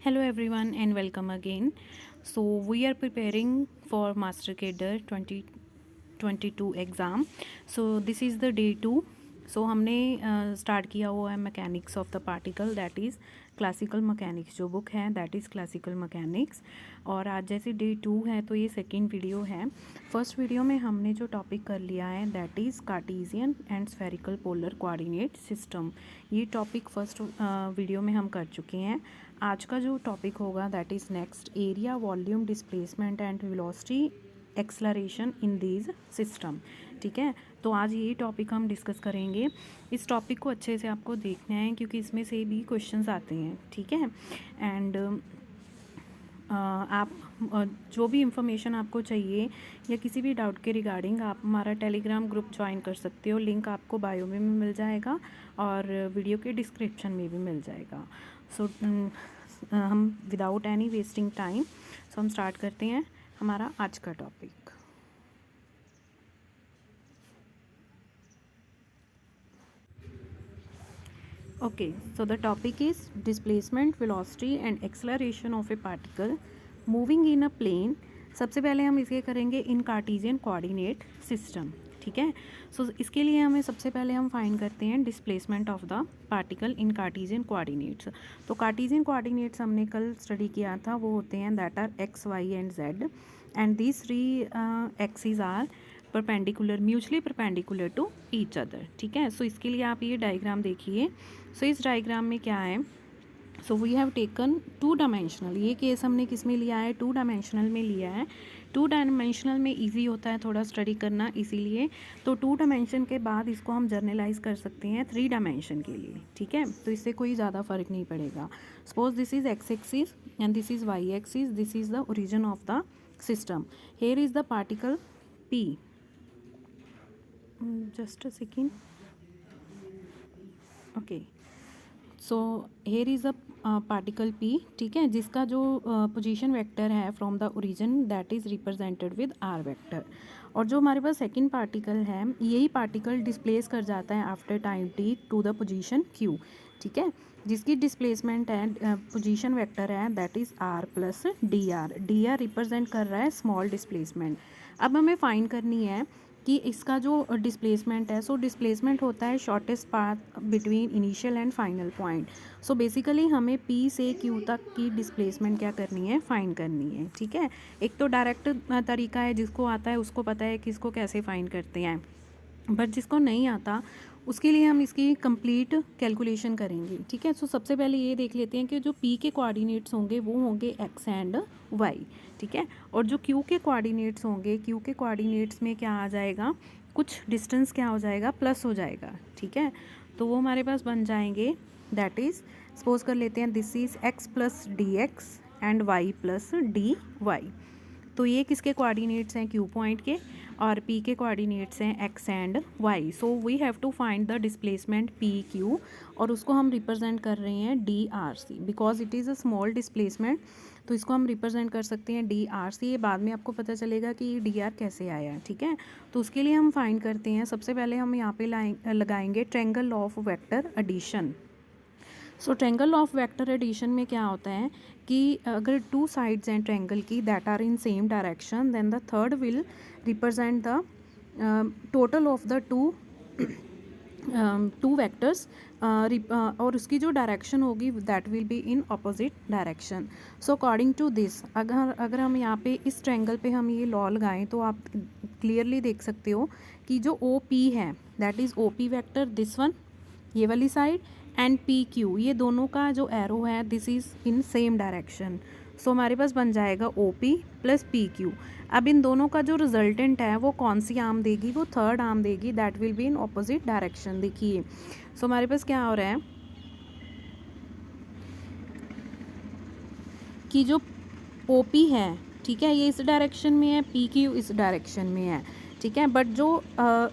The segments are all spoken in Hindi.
Hello everyone and welcome again. So we are preparing for Master Cadre 2022 exam. So this is the day 2. So हमने स्टार्ट किया हुआ है mechanics of the particle, that is classical mechanics. जो बुक है दैट इज़ क्लासिकल मैकेनिक्स. और आज जैसे डे 2 है तो ये सेकेंड वीडियो है. फर्स्ट वीडियो में हमने जो टॉपिक कर लिया है that is Cartesian and spherical polar coordinate system. ये टॉपिक फर्स्ट वीडियो में हम कर चुके हैं. आज का जो टॉपिक होगा that is next area, volume, displacement and velocity, acceleration in these system. ठीक है, तो आज ये टॉपिक हम डिस्कस करेंगे. इस टॉपिक को अच्छे से आपको देखना है क्योंकि इसमें से भी क्वेश्चंस आते हैं. ठीक है, एंड आप जो भी इंफॉर्मेशन आपको चाहिए या किसी भी डाउट के रिगार्डिंग आप हमारा टेलीग्राम ग्रुप ज्वाइन कर सकते हो. लिंक आपको बायो में मिल जाएगा और वीडियो के डिस्क्रिप्शन में भी मिल जाएगा. सो हम without any wasting time so हम स्टार्ट करते हैं हमारा आज का topic. Okay, so the topic is displacement, velocity and acceleration of a particle moving in a plane. सबसे पहले हम इसे करेंगे इन कार्टेशियन कोऑर्डिनेट सिस्टम. ठीक है, सो इसके लिए हमें सबसे पहले हम फाइंड करते हैं displacement of the particle in Cartesian coordinates. तो कार्टेशियन कोऑर्डिनेट्स हमने कल स्टडी किया था, वो होते हैं that are x, Y and z, and these three axis are perpendicular, mutually perpendicular to each other. ठीक है, सो इसके लिए आप ये डायग्राम देखिए. सो इस डायग्राम में क्या है, so we have taken two dimensional. ये केस हमने किस में लिया है, टू डायमेंशनल में लिया है. टू डायमेंशनल में इजी होता है थोड़ा स्टडी करना, इसीलिए तो टू डायमेंशन के बाद इसको हम जर्नलाइज कर सकते हैं थ्री डायमेंशन के लिए. ठीक है, तो इससे कोई ज़्यादा फर्क नहीं पड़ेगा. Suppose this is x axis and this is y axis, this is the origin of the system. Here is the particle P. Just a second. Okay, so here is a particle P. ठीक है, जिसका जो पोजीशन वेक्टर है from the origin that is represented with r vector. और जो हमारे पास सेकंड पार्टिकल है, यही पार्टिकल डिस्प्लेस कर जाता है after time t to the position Q. ठीक है, जिसकी डिस्प्लेसमेंट है पोजीशन वेक्टर है that is r plus D R. D r represent कर रहा है स्मॉल डिस्प्लेसमेंट. अब हमें फाइंड करनी है कि इसका जो डिस्प्लेसमेंट है, सो डिस्प्लेसमेंट होता है shortest path between initial and final point. So basically हमें पी से क्यू तक की डिस्प्लेसमेंट क्या करनी है, फाइंड करनी है. ठीक है, एक तो डायरेक्ट तरीका है, जिसको आता है उसको पता है कि इसको कैसे फाइंड करते हैं, बट जिसको नहीं आता उसके लिए हम इसकी कंप्लीट कैलकुलेशन करेंगे. ठीक है, सो सबसे पहले ये देख लेते हैं कि जो पी के कोऑर्डिनेट्स होंगे वो होंगे एक्स एंड वाई. ठीक है, और जो क्यू के कोऑर्डिनेट्स होंगे, क्यू के कोऑर्डिनेट्स में क्या आ जाएगा, कुछ डिस्टेंस क्या हो जाएगा, प्लस हो जाएगा. ठीक है, तो वो हमारे पास बन जाएंगे दैट इज़, सपोज कर लेते हैं this is x plus D x and Y plus D Y. तो ये किसके कोऑर्डिनेट्स हैं, क्यू पॉइंट के, और पी के कोऑर्डिनेट्स हैं x and y. So we have to find the displacement P Q, और उसको हम रिप्रेजेंट कर रहे हैं d r c because it is a small displacement. तो इसको हम रिप्रेजेंट कर सकते हैं डी आर सी. ये बाद में आपको पता चलेगा कि ये डी आर कैसे आया. ठीक है, तो उसके लिए हम फाइंड करते हैं. सबसे पहले हम यहाँ पे लगाएंगे triangle of vector addition. So triangle of vector addition में क्या होता है कि अगर टू साइड्स हैं ट्रायंगल की that are in same direction, then the third will represent the total of the two vectors, और उसकी जो डायरेक्शन होगी that will be in opposite direction. So according to this, अगर हम यहाँ पे इस ट्रायंगल पे हम ये लॉ लगाएं तो आप क्लियरली देख सकते हो कि जो ओ पी है that is O P vector, this one ये वाली साइड, एंड पी क्यू, ये दोनों का जो एरो है this is in same direction. So हमारे पास बन जाएगा O P plus P Q. अब इन दोनों का जो रिजल्टेंट है वो कौन सी आर्म देगी, वो थर्ड आर्म देगी that will be in opposite direction. देखिए, सो हमारे पास क्या हो रहा है कि जो ओ पी है, ठीक है, ये इस डायरेक्शन में है, पी क्यू इस डायरेक्शन में है. ठीक है, बट जो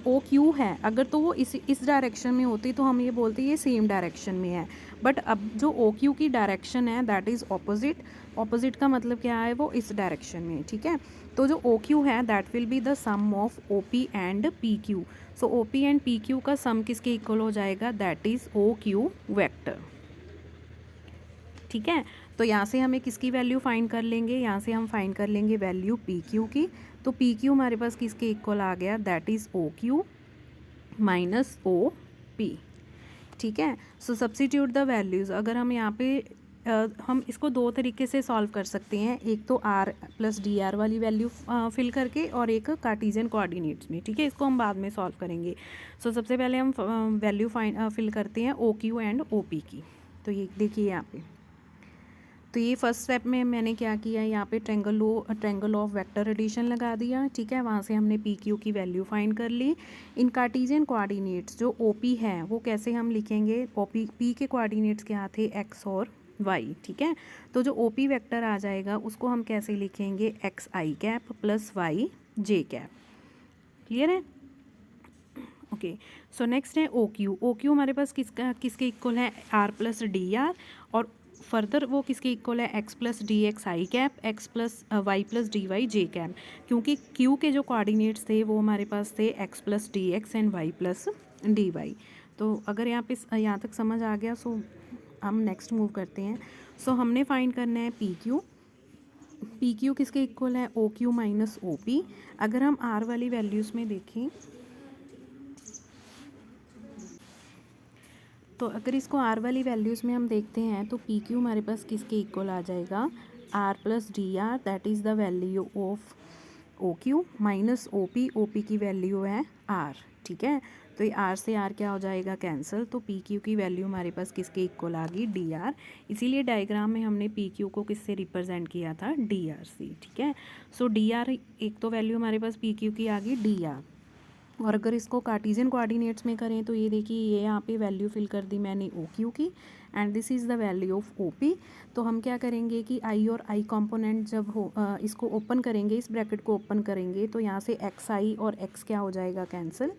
ओ क्यू है अगर तो वो इस डायरेक्शन में होती तो हम ये बोलते ये सेम डायरेक्शन में है. बट अब जो ओ क्यू की डायरेक्शन है दैट इज़ ऑपोजिट. ऑपोजिट का मतलब क्या है, वो इस डायरेक्शन में. ठीक है, तो जो ओ क्यू है that will be the sum of O P and P Q. So O P and P Q का सम किसके इक्वल हो जाएगा, that is O Q vector. ठीक है। तो यहाँ से हमें किसकी वैल्यू फाइंड कर लेंगे, यहाँ से हम फाइंड कर लेंगे वैल्यू पी क्यू की। तो पी क्यू हमारे पास किसके इक्वल आ गया, that is O Q minus O P. ठीक है। सो सब्स्टिट्यूट द वैल्यूज़, अगर हम यहाँ पे हम इसको दो तरीके से सॉल्व कर सकते हैं, एक तो आर प्लस डी आर वाली वैल्यू फिल करके और एक कार्टीजियन कोऑर्डिनेट्स में। ठीक है, इसको हम बाद में सॉल्व करेंगे। सो सबसे पहले हम वैल्यू फिल करते हैं O Q and O P की। तो ये देखिए यहाँ पे, तो ये फर्स्ट स्टेप में मैंने क्या किया, यहाँ पे ट्रेंगल ऑफ वेक्टर एडिशन लगा दिया। ठीक है, वहाँ से हमने पी क्यू की वैल्यू फाइंड कर ली। इन कार्टीजियन कोऑर्डिनेट्स जो ओ पी है वो कैसे हम लिखेंगे, ओ पी के कोऑर्डिनेट्स क्या थे, एक्स और वाई। ठीक है, तो जो ओ पी वैक्टर आ जाएगा उसको हम कैसे लिखेंगे, x I cap plus Y J cap. Clear है? ओके, सो नेक्स्ट है ओ क्यू। ओ क्यू हमारे पास किसके इक्वल है, आर प्लस डी आर, और फर्दर वो किसके इक्वल है, X plus D X I cap, X plus Y plus D Y J cap. क्योंकि क्यू के जो कोऑर्डिनेट्स थे वो हमारे पास थे X plus D x and Y plus D Y. तो अगर यहाँ तक समझ आ गया, सो हम नेक्स्ट मूव करते हैं। सो हमने फाइंड करना है पी क्यू। पी क्यू किसके इक्वल है, O Q minus O P. अगर हम आर वाली वैल्यूज़ में देखें, तो अगर इसको आर वाली वैल्यूज़ में हम देखते हैं तो पी क्यू हमारे पास किसके इक्वल आ जाएगा, r plus D r, that is the value of O Q minus O P की वैल्यू है आर। ठीक है, तो ये आर से आर क्या हो जाएगा, कैंसिल। तो पी क्यू की वैल्यू हमारे पास किसके इक्वल आ गई, डी आर। इसीलिए डायग्राम में हमने पी क्यू को किससे रिप्रेजेंट किया था, डी आर से। ठीक है, सो डी आर एक तो वैल्यू हमारे पास पी क्यू की आ गई डी आर। और अगर इसको कार्टीजियन कोऑर्डिनेट्स में करें तो ये देखिए, ये यहाँ पे वैल्यू फिल कर दी मैंने ओ क्यू की, and this is the value of O P. तो हम क्या करेंगे कि आई और आई कंपोनेंट जब हो इसको ओपन करेंगे, इस ब्रैकेट को ओपन करेंगे, तो यहाँ से एक्स आई और एक्स क्या हो जाएगा, कैंसिल।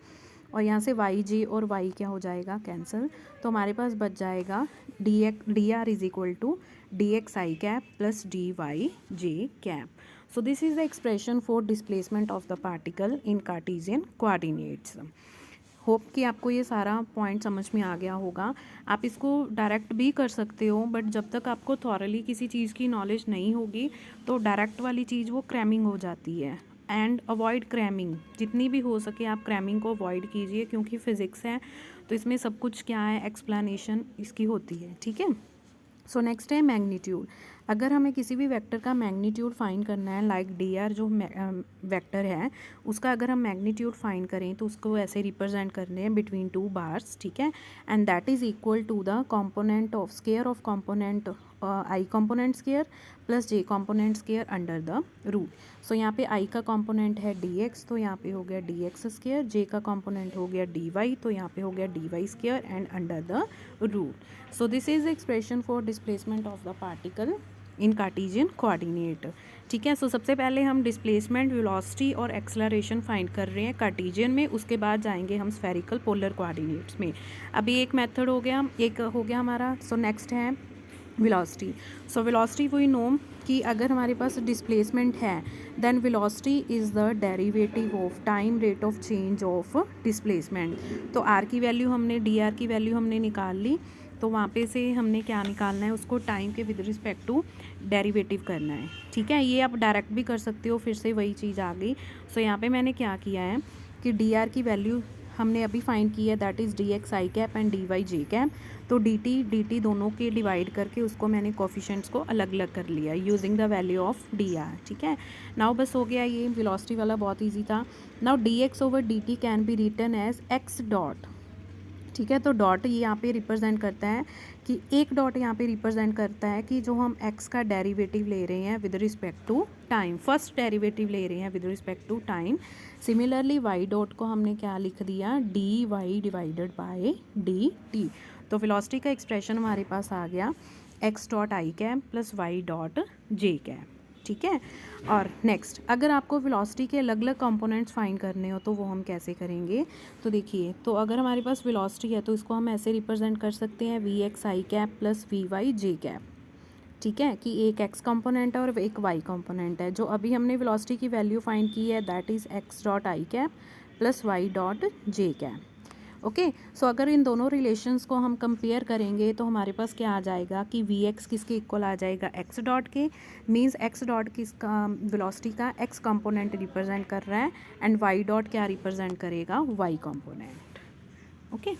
और यहाँ से वाई जे और वाई क्या हो जाएगा, कैंसिल। तो हमारे पास बच जाएगा D R is equal to D X I cap plus D Y J cap. So this is the expression for displacement of the particle in Cartesian coordinates. Hope कि आपको ये सारा पॉइंट समझ में आ गया होगा। आप इसको डायरेक्ट भी कर सकते हो, बट जब तक आपको थॉरली किसी चीज़ की नॉलेज नहीं होगी तो डायरेक्ट वाली चीज़ वो क्रैमिंग हो जाती है। एंड अवॉइड क्रैमिंग, जितनी भी हो सके आप क्रैमिंग को अवॉइड कीजिए, क्योंकि फिज़िक्स है तो इसमें सब कुछ क्या है, एक्सप्लेनेशन इसकी होती है। ठीक है, सो नेक्स्ट है मैग्नीट्यूड। अगर हमें किसी भी वेक्टर का मैग्नीट्यूड फाइंड करना है, लाइक डी आर जो वेक्टर है उसका अगर हम मैग्नीट्यूड फाइंड करें तो उसको ऐसे रिप्रेजेंट करने हैं बिटवीन टू बार्स। ठीक है, and that is equal to the component of square of component I component square plus J component square under the root. So यहाँ पे आई का कॉम्पोनेंट है डी एक्स, तो यहाँ पे हो गया डी एक्स स्केयर, जे का कॉम्पोनेंट हो गया डी वाई, तो यहाँ पे हो गया D Y square and under the root. So this is the expression for displacement of the particle in Cartesian coordinate. ठीक है, सो सबसे पहले हम डिस्प्लेसमेंट, वेलोसिटी और एक्सेलरेशन फाइंड कर रहे हैं कार्टीजियन में, उसके बाद जाएंगे हम स्फेरिकल पोलर कोऑर्डिनेट्स में। अभी एक मेथड हो गया, एक हो गया हमारा। सो नेक्स्ट है velocity. So velocity we know कि अगर हमारे पास डिस्प्लेसमेंट है then velocity is the derivative of time rate of change of displacement. तो आर की वैल्यू हमने, डी आर की वैल्यू हमने निकाल ली, तो वहाँ पे से हमने क्या निकालना है, उसको टाइम के विद रिस्पेक्ट टू डेरिवेटिव करना है। ठीक है, ये आप डायरेक्ट भी कर सकते हो, फिर से वही चीज़ आ गई। सो यहाँ पे मैंने क्या किया है कि डी आर की वैल्यू हमने अभी फाइंड की है, that is D X I cap and D Y J cap. तो डी टी दोनों के डिवाइड करके उसको मैंने कोफिशेंट्स को अलग अलग कर लिया using the value of D R. ठीक है, नाउ बस हो गया, ये वेलोसिटी वाला बहुत ईजी था। Now D X over D T can be written as X dot. ठीक है, तो डॉट ये यहाँ पे रिप्रेजेंट करता है कि एक डॉट यहाँ पे रिप्रेजेंट करता है कि जो हम x का डेरिवेटिव ले रहे हैं with respect to time, first derivative ले रहे हैं with respect to time. Similarly y dot को हमने क्या लिख दिया, D Y divided by D T. तो वेलोसिटी का एक्सप्रेशन हमारे पास आ गया x dot I cap plus Y dot J cap. ठीक है, और नेक्स्ट अगर आपको वेलोसिटी के अलग अलग कंपोनेंट्स फाइंड करने हो तो वो हम कैसे करेंगे, तो देखिए, तो अगर हमारे पास वेलोसिटी है तो इसको हम ऐसे रिप्रेजेंट कर सकते हैं V X I cap plus V Y J cap. ठीक है, कि एक एक्स कंपोनेंट है और एक वाई कंपोनेंट है। जो अभी हमने वेलोसिटी की वैल्यू फाइंड की है that is X dot I cap plus Y dot J cap. Okay. So अगर इन दोनों रिलेशंस को हम कंपेयर करेंगे तो हमारे पास क्या आ जाएगा कि वी एक्स किसके इक्वल आ जाएगा, एक्स डॉट के। मीन्स एक्स डॉट किसका, वेलोसिटी का एक्स कंपोनेंट रिप्रेजेंट कर रहा है, एंड वाई डॉट क्या रिप्रेजेंट करेगा, Y component. Okay.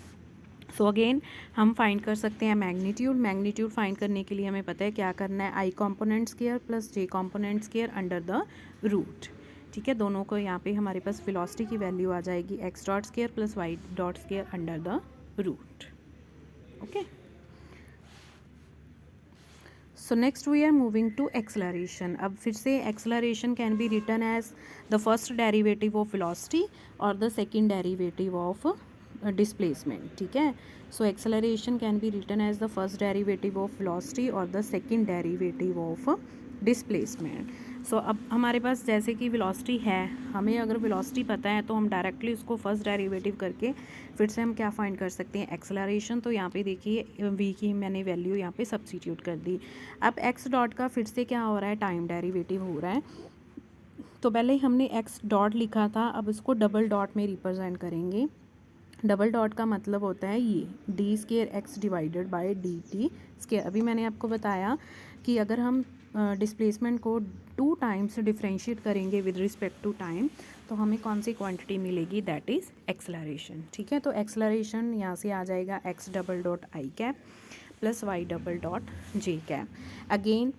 So again हम फाइंड कर सकते हैं मैग्नीट्यूड। मैग्नीट्यूड फाइंड करने के लिए हमें पता है क्या करना है, I component square plus J component square under the root. ठीक है, दोनों को यहाँ पे हमारे पास वेलोसिटी की वैल्यू आ जाएगी X dot square plus Y dot square under the root. Okay. So next we are moving to acceleration. अब फिर से acceleration can be written as the first derivative of velocity और the second derivative of displacement. ठीक है, so acceleration can be written as the first derivative of velocity और the second derivative of displacement. So अब हमारे पास जैसे कि वेलोसिटी है, हमें अगर वेलोसिटी पता है तो हम डायरेक्टली उसको फर्स्ट डेरिवेटिव करके फिर से हम क्या फाइंड कर सकते हैं, एक्सेलरेशन। तो यहाँ पे देखिए वी की मैंने वैल्यू यहाँ पे सब्स्टिट्यूट कर दी। अब एक्स डॉट का फिर से क्या हो रहा है, टाइम डेरिवेटिव हो रहा है। तो पहले हमने एक्स डॉट लिखा था, अब इसको डबल डॉट में रिप्रेजेंट करेंगे। डबल डॉट का मतलब होता है ये D square x divided by D T square. अभी मैंने आपको बताया कि अगर हम डिस्प्लेसमेंट को 2 टाइम्स डिफ्रेंशिएट करेंगे विद रिस्पेक्ट टू टाइम तो हमें कौन सी क्वांटिटी मिलेगी, दैट इज़ एक्सेलरेशन। ठीक है, तो एक्सेलरेशन यहाँ से आ जाएगा X double dot I cap plus Y double dot J cap. Again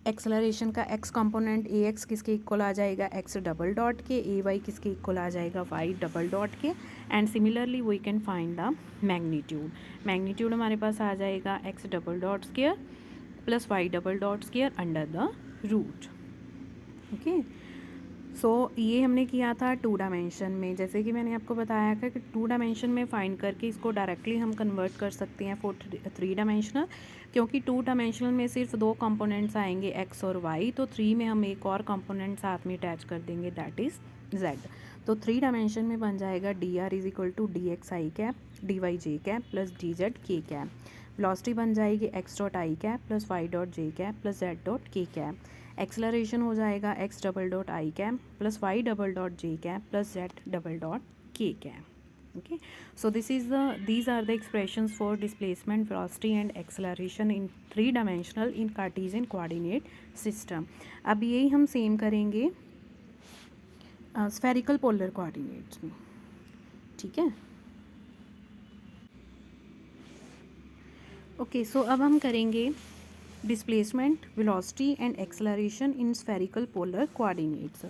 acceleration का एक्स कंपोनेंट ए एक्स किसके इक्वल आ जाएगा, एक्स डबल डॉट के, ए वाई किसके इक्वल आ जाएगा, Y double dot K. And similarly we can find the magnitude. Magnitude हमारे पास आ जाएगा X double dot square plus Y double dot square under the root. Okay, so ये हमने किया था 2 डायमेंशन में। जैसे कि मैंने आपको बताया था कि 2 डायमेंशन में फाइंड करके इसको डायरेक्टली हम कन्वर्ट कर सकते हैं फॉर 3 डायमेंशनल, क्योंकि 2 डायमेंशनल में सिर्फ 2 कंपोनेंट्स आएंगे एक्स और वाई, तो 3 में हम एक और कंपोनेंट साथ में अटैच कर देंगे, दैट इज़ जेड। तो 3 डायमेंशन में बन जाएगा D R is equal to D X I cap D Y J cap plus D Z K cap. Velocity बन जाएगी X dot I cap plus Y dot J cap plus Z dot K cap. Acceleration हो जाएगा X double dot I cap plus Y double dot J cap plus Z double dot K cap. Okay, so these are the expressions for displacement, velocity and acceleration in 3 dimensional in Cartesian coordinate system। अब यही हम सेम करेंगे स्फेरिकल पोलर कोऑर्डिनेट्स में। ठीक है, ओके, सो अब हम करेंगे displacement, velocity and acceleration in spherical polar coordinates.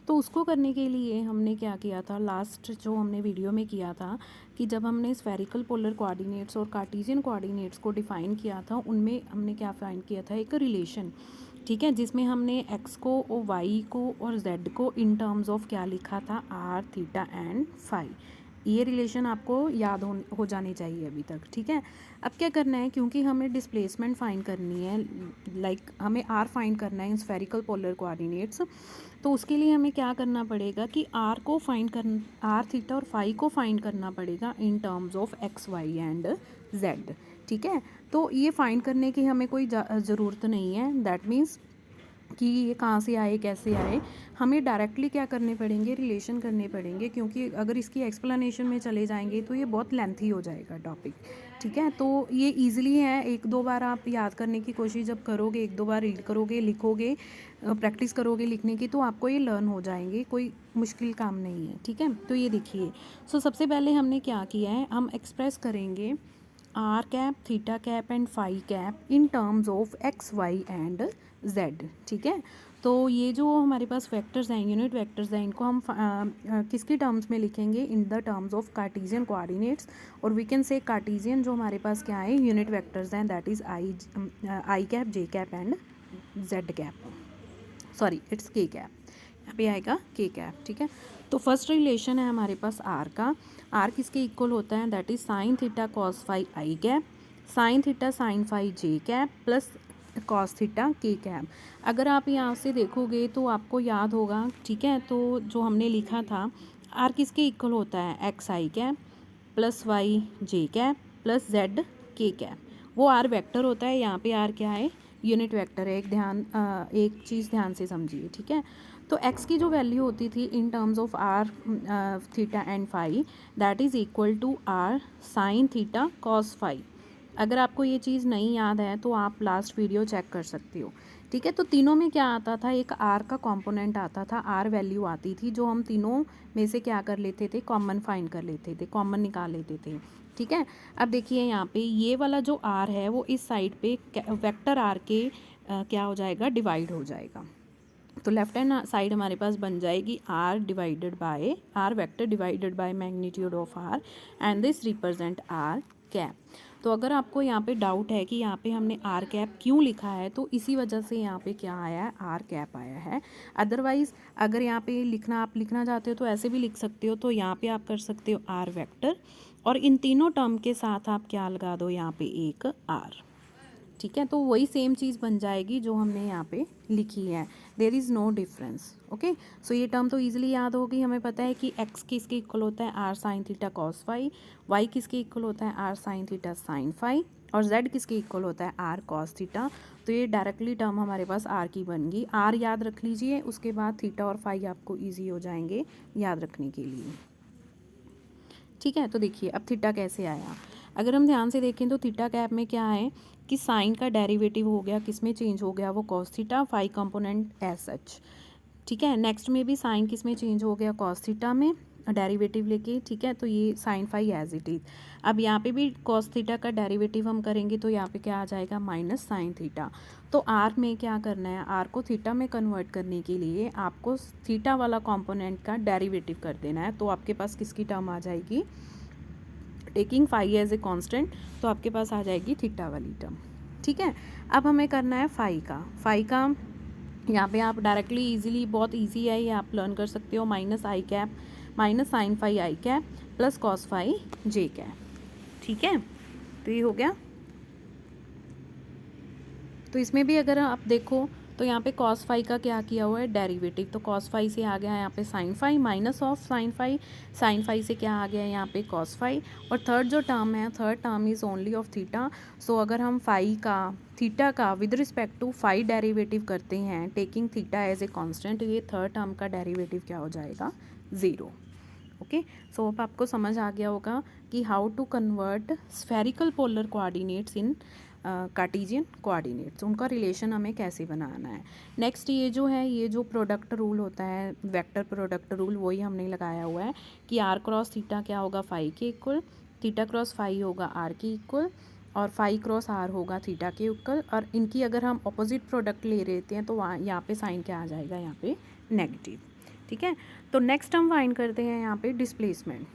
तो उसको करने के लिए हमने क्या किया था, लास्ट जो हमने वीडियो में किया था कि जब हमने स्फेरिकल पोलर कोऑर्डिनेट्स और कार्टेशियन कोऑर्डिनेट्स को डिफ़ाइन किया था, उनमें हमने क्या फाइंड किया था, एक रिलेशन। ठीक है, जिसमें हमने एक्स को और वाई को और जेड को इन टर्म्स ऑफ क्या लिखा था, आर थीटा एंड फाई। ये रिलेशन आपको याद हो जानी चाहिए अभी तक। ठीक है, अब क्या करना है, क्योंकि हमें डिस्प्लेसमेंट फाइंड करनी है, लाइक हमें आर फाइंड करना है इन स्फेरिकल पोलर कोऑर्डिनेट्स, तो उसके लिए हमें क्या करना पड़ेगा कि आर को फाइंड कर आर थीटा और फाई को फाइंड करना पड़ेगा in terms of X Y and Z. ठीक है, तो ये फाइंड करने की हमें कोई ज़रूरत नहीं है, दैट मीन्स कि ये कहाँ से आए कैसे आए, हमें डायरेक्टली क्या करने पड़ेंगे, रिलेशन करने पड़ेंगे, क्योंकि अगर इसकी एक्सप्लेनेशन में चले जाएंगे तो ये बहुत लेंथी हो जाएगा टॉपिक। ठीक है, तो ये इजीली है, 1-2 बार आप याद करने की कोशिश जब करोगे, 1-2 बार रीड करोगे, लिखोगे, प्रैक्टिस करोगे लिखने की, तो आपको ये लर्न हो जाएंगे, कोई मुश्किल काम नहीं है। ठीक है, तो ये देखिए, सो सबसे पहले हमने क्या किया है, हम एक्सप्रेस करेंगे R cap theta cap and phi cap in terms of X Y and Z. ठीक है, तो ये जो हमारे पास वेक्टर्स हैं, यूनिट वेक्टर्स हैं, इनको हम किसके टर्म्स में लिखेंगे, in the terms of Cartesian coordinates. और वी कैन से कार्टेशियन जो हमारे पास क्या है, यूनिट वेक्टर्स हैं, that is I cap J cap and Z cap, sorry it's K cap, यहाँ पे आएगा के कैप। ठीक है, तो फर्स्ट रिलेशन है हमारे पास आर का, आर किसके इक्वल होता है, that is sine theta cos phi I cap sine theta sine phi J cap plus cos theta K cap. अगर आप यहाँ से देखोगे तो आपको याद होगा, ठीक है, तो जो हमने लिखा था आर किसके इक्वल होता है, x I cap plus Y J cap plus Z K cap. वो आर वेक्टर होता है, यहाँ पे आर क्या है, यूनिट वेक्टर है। एक चीज़ ध्यान से समझिए, ठीक है। तो x की जो वैल्यू होती थी in terms of r theta and phi, that is equal to r sine theta cos phi. अगर आपको ये चीज़ नहीं याद है तो आप लास्ट वीडियो चेक कर सकते हो, ठीक है। तो तीनों में क्या आता था, एक r का कंपोनेंट आता था, r वैल्यू आती थी जो हम तीनों में से क्या कर लेते थे, कॉमन फाइंड कर लेते थे, कॉमन निकाल लेते थे, ठीक है। अब देखिए यहाँ पे ये वाला जो r है वो इस साइड पे वेक्टर r के क्या हो जाएगा, डिवाइड हो जाएगा। तो लेफ्ट हैंड साइड हमारे पास बन जाएगी r divided by r vector divided by magnitude of r and this represent r cap. तो अगर आपको यहाँ पे डाउट है कि यहाँ पे हमने r कैप क्यों लिखा है, तो इसी वजह से यहाँ पे क्या आया है, r कैप आया है। अदरवाइज़ अगर यहाँ पे आप लिखना चाहते हो तो ऐसे भी लिख सकते हो। तो यहाँ पे आप कर सकते हो r वेक्टर, और इन तीनों टर्म के साथ आप क्या लगा दो, यहाँ पे एक r, ठीक है। तो वही सेम चीज़ बन जाएगी जो हमने यहाँ पे लिखी है, there is no difference. Okay, so ये टर्म तो इजीली याद होगी। हमें पता है कि x किसके इक्वल होता है, r sine theta cos phi, y किसके इक्वल होता है, r sine theta sine phi, और z किसके इक्वल होता है, r कॉस थीटा। तो ये डायरेक्टली टर्म हमारे पास r की बन गई। r याद रख लीजिए, उसके बाद थीटा और फाई आपको ईजी हो जाएंगे याद रखने के लिए, ठीक है। तो देखिए अब थीटा कैसे आया, अगर हम ध्यान से देखें तो थीटा कैप में क्या है कि साइन का डेरिवेटिव हो गया, किस में चेंज हो गया, वो cos theta, phi component as such, ठीक है। नेक्स्ट में भी साइन किस में चेंज हो गया, कॉस थीटा में डेरिवेटिव लेके, ठीक है। तो ये sine phi as it is. अब यहाँ पे भी कॉस थीटा का डेरिवेटिव हम करेंगे तो यहाँ पे क्या आ जाएगा, माइनस साइन थीटा। तो आर में क्या करना है, आर को थीटा में कन्वर्ट करने के लिए आपको थीटा वाला कंपोनेंट का डेरिवेटिव कर देना है। तो आपके पास किसकी टर्म आ जाएगी, taking phi as a constant, तो आपके पास आ जाएगी थीटा वाली टर्म, ठीक है। अब हमें करना है फाई का यहाँ पे आप डायरेक्टली इजीली, बहुत इजी है ये, आप लर्न कर सकते हो, minus I cap minus sine phi I cap plus cos phi J cap, ठीक है। तो ये हो गया। तो इसमें भी अगर आप देखो तो यहाँ पे कॉस फाई का क्या किया हुआ है, डेरिवेटिव। तो कॉस फाई से आ गया यहाँ पे sine phi, minus of sine phi से क्या आ गया यहाँ पे कॉस फाई, और थर्ड जो टर्म है, third term is only of theta. So अगर हम फाई का थीटा का with respect to phi derivative करते हैं taking theta as a constant, ये थर्ड टर्म का डेरिवेटिव क्या हो जाएगा, ज़ीरो। ओके, सो अब आपको समझ आ गया होगा कि how to convert spherical polar coordinates in Cartesian coordinates, उनका रिलेशन हमें कैसे बनाना है। नेक्स्ट ये जो है, ये जो प्रोडक्ट रूल होता है, वेक्टर प्रोडक्ट रूल, वही हमने लगाया हुआ है कि आर क्रॉस थीटा क्या होगा, फाई के इक्वल, थीटा क्रॉस फाई होगा आर के इक्वल, और फाई क्रॉस आर होगा थीटा के इक्वल। और इनकी अगर हम अपोजिट प्रोडक्ट ले लेते हैं तो वहाँ यहाँ पे साइन क्या आ जाएगा, यहाँ पे नेगेटिव, ठीक है। तो नेक्स्ट हम फाइंड करते हैं यहाँ पे डिस्प्लेसमेंट।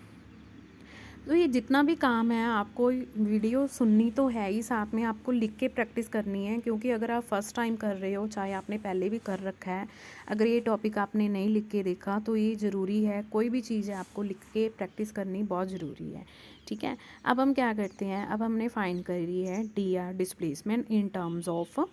तो ये जितना भी काम है आपको वीडियो सुननी तो है ही, साथ में आपको लिख के प्रैक्टिस करनी है, क्योंकि अगर आप फर्स्ट टाइम कर रहे हो, चाहे आपने पहले भी कर रखा है, अगर ये टॉपिक आपने नहीं लिख के देखा तो ये ज़रूरी है, कोई भी चीज़ है आपको लिख के प्रैक्टिस करनी बहुत ज़रूरी है, ठीक है। अब हम क्या करते हैं, अब हमने फाइंड करी है D R displacement in terms of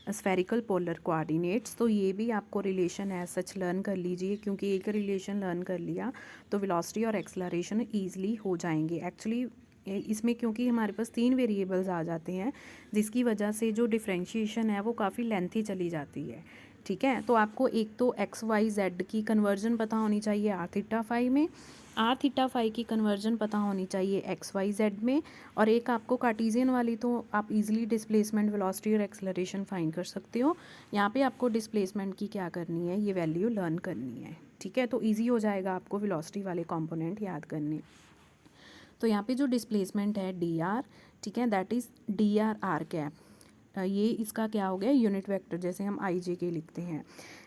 spherical polar coordinates. तो ये भी आपको रिलेशन एज सच लर्न कर लीजिए, क्योंकि एक रिलेशन लर्न कर लिया तो वेलोसिटी और एक्सेलरेशन ईजिली हो जाएंगे। एक्चुअली इसमें क्योंकि हमारे पास 3 वेरिएबल्स आ जाते हैं, जिसकी वजह से जो डिफ्रेंशिएशन है वो काफ़ी लेंथी चली जाती है, ठीक है। तो आपको एक तो एक्स वाई जेड की कन्वर्जन पता होनी चाहिए आर थीटा फाई में, आर थीटा फाई की कन्वर्जन पता होनी चाहिए एक्स वाई जेड में, और एक आपको कार्टेशियन वाली तो आप इजीली डिस्प्लेसमेंट, वेलोसिटी और एक्सेलरेशन फाइंड कर सकते हो। यहाँ पे आपको डिस्प्लेसमेंट की क्या करनी है, ये वैल्यू लर्न करनी है, ठीक है। तो ईजी हो जाएगा आपको वेलोसिटी वाले कॉम्पोनेंट याद करने। तो यहाँ पे जो डिस्प्लेसमेंट है डी आर, ठीक है, that is D R R cap, ये इसका क्या हो गया, यूनिट वेक्टर, जैसे हम आई जे के लिखते हैं।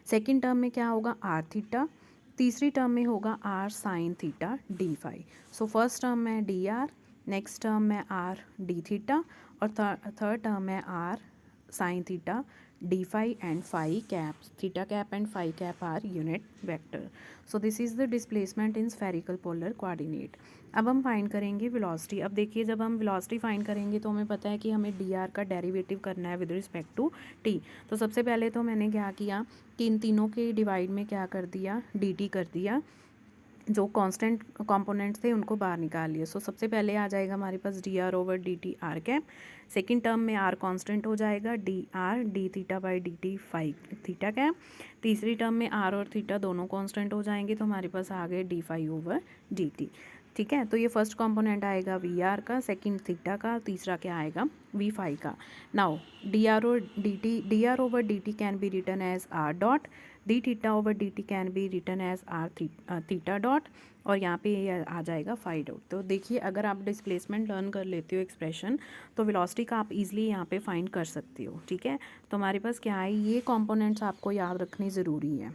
सेकेंड टर्म में क्या होगा, आर थीटा, तीसरी टर्म में होगा R sine theta D phi. So first term में डी आर, नेक्स्ट टर्म में आर डी थीटा, और थर्ड टर्म में R sine theta D phi and phi cap, theta cap and phi cap are unit vector. So this is the displacement in spherical polar coordinate. अब हम फाइंड करेंगे वेलोसिटी। अब देखिए जब हम वेलोसिटी फाइंड करेंगे तो हमें पता है कि हमें डी आर का डेरिवेटिव करना है विद रिस्पेक्ट टू टी। तो सबसे पहले तो मैंने क्या किया कि इन तीनों के डिवाइड में क्या कर दिया, डी टी कर दिया, जो कांस्टेंट कंपोनेंट्स थे उनको बाहर निकाल लिया। सो सबसे पहले आ जाएगा हमारे पास D R over D T R cap. Second term में आर कांस्टेंट हो जाएगा, D are D theta by D T phi theta cap. तीसरी टर्म में आर और थीटा दोनों कांस्टेंट हो जाएंगे, तो हमारे पास आ गए D phi over D T. ठीक है, तो ये फर्स्ट कंपोनेंट आएगा वी आर का, सेकंड थीटा का, तीसरा क्या आएगा वी फाइव का। नाउ डी आर और D T, D R over D T can be written as R dot, D theta over D T can be written as R theta dot, और यहाँ पे ये आ जाएगा फाइव डॉट। तो देखिए अगर आप डिस्प्लेसमेंट लर्न कर लेते हो एक्सप्रेशन, तो वेलोसिटी का आप इजीली यहाँ पे फाइंड कर सकते हो। ठीक है, तो हमारे पास क्या है, ये कंपोनेंट्स आपको याद रखनी ज़रूरी है,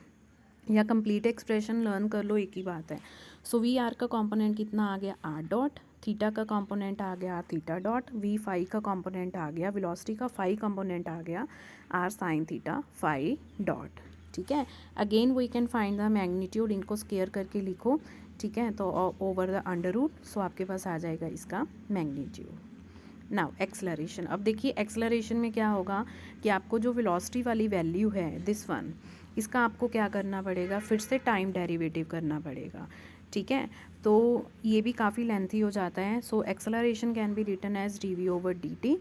या कंप्लीट एक्सप्रेशन लर्न कर लो, एक ही बात है। सो वी आर का कंपोनेंट कितना आ गया आर डॉट, थीटा का कंपोनेंट आ गया थीटा डॉट, वी फाइव का कंपोनेंट आ गया, वेलोसिटी का फाइव कंपोनेंट आ गया R sine theta phi dot. ठीक है, again we can find the magnitude, इनको स्केयर करके लिखो। ठीक है, तो over the under root, so आपके पास आ जाएगा इसका मैग्नीट्यूड। नाउ एक्सेलरेशन, अब देखिए एक्सेलरेशन में क्या होगा कि आपको जो वेलोसिटी वाली वैल्यू है दिस वन, इसका आपको क्या करना पड़ेगा, फिर से टाइम डेरिवेटिव करना पड़ेगा। ठीक है, तो ये भी काफ़ी लेंथी हो जाता है। So acceleration can be written as D V over D T.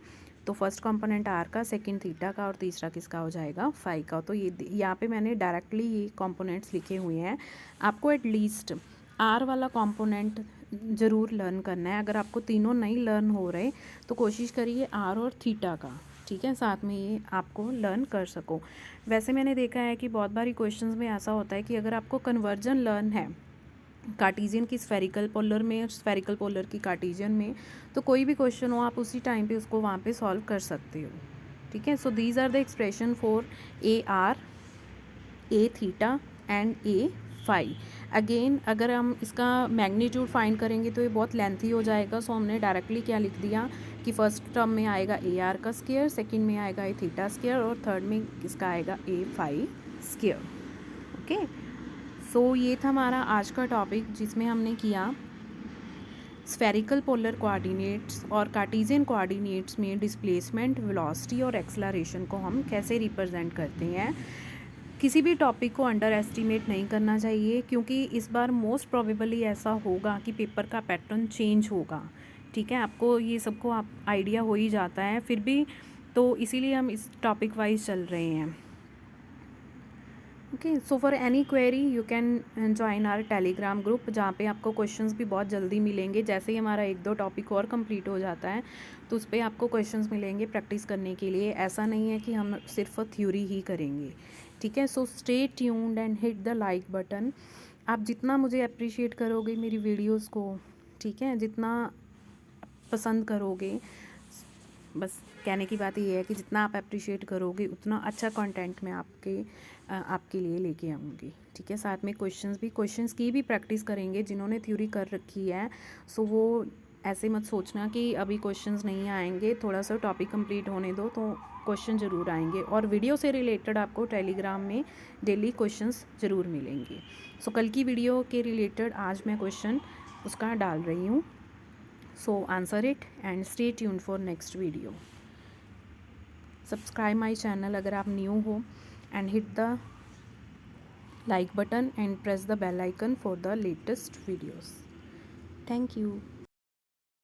तो फर्स्ट कंपोनेंट आर का, सेकंड थीटा का, और तीसरा किसका हो जाएगा फाइव का। तो ये यहाँ पे मैंने डायरेक्टली ये कंपोनेंट्स लिखे हुए हैं। आपको एटलीस्ट आर वाला कंपोनेंट ज़रूर लर्न करना है। अगर आपको तीनों नहीं लर्न हो रहे तो कोशिश करिए आर और थीटा का, ठीक है, साथ में ये आपको लर्न कर सको। वैसे मैंने देखा है कि बहुत बारी क्वेश्चंस में ऐसा होता है कि अगर आपको कन्वर्जन लर्न है कार्टीजियन की स्फेरिकल पोलर में और स्फेरिकल पोलर की कार्टीजियन में, तो कोई भी क्वेश्चन हो आप उसी टाइम पे उसको वहाँ पे सॉल्व कर सकते हो। ठीक है, so these are the expression for A R, A theta and A phi. Again अगर हम इसका मैग्नीट्यूड फाइंड करेंगे तो ये बहुत लेंथी हो जाएगा। सो हमने डायरेक्टली क्या लिख दिया कि फर्स्ट टर्म में आएगा ए आर का स्केयर, सेकेंड में आएगा ए थीटा स्केयर, और थर्ड में किसका आएगा ए फाइव स्केयर। ओके, सो ये था हमारा आज का टॉपिक, जिसमें हमने किया स्फेरिकल पोलर कोऑर्डिनेट्स और कार्टेशियन कोऑर्डिनेट्स में डिस्प्लेसमेंट, वेलोसिटी और एक्सेलरेशन को हम कैसे रिप्रेजेंट करते हैं। किसी भी टॉपिक को अंडर एस्टिमेट नहीं करना चाहिए, क्योंकि इस बार मोस्ट प्रोबेबली ऐसा होगा कि पेपर का पैटर्न चेंज होगा। ठीक है, आपको ये सबको आप आइडिया हो ही जाता है, फिर भी तो इसीलिए हम इस टॉपिक वाइज चल रहे हैं। Okay, so for any query you can join our Telegram group, जहाँ पे आपको क्वेश्चंस भी बहुत जल्दी मिलेंगे। जैसे ही हमारा एक दो टॉपिक और कंप्लीट हो जाता है तो उस पर आपको क्वेश्चंस मिलेंगे प्रैक्टिस करने के लिए। ऐसा नहीं है कि हम सिर्फ थ्योरी ही करेंगे। ठीक है, so stay tuned and hit the like button. आप जितना मुझे अप्रिशिएट करोगे मेरी वीडियोज़ को, ठीक है, जितना पसंद करोगे, बस कहने की बात ये है कि जितना आप अप्रिशिएट करोगे उतना अच्छा कंटेंट मैं आपके लिए लेके आऊँगी। ठीक है, साथ में क्वेश्चंस की भी प्रैक्टिस करेंगे। जिन्होंने थ्योरी कर रखी है सो वो ऐसे मत सोचना कि अभी क्वेश्चंस नहीं आएंगे, थोड़ा सा टॉपिक कंप्लीट होने दो तो क्वेश्चन ज़रूर आएंगे। और वीडियो से रिलेटेड आपको टेलीग्राम में डेली क्वेश्चंस ज़रूर मिलेंगे। सो कल की वीडियो के रिलेटेड आज मैं क्वेश्चन उसका डाल रही हूँ। So answer it and stay tuned for next video. Subscribe my channel अगर आप न्यू हो, and hit the like button and press the bell icon for the latest videos. Thank you.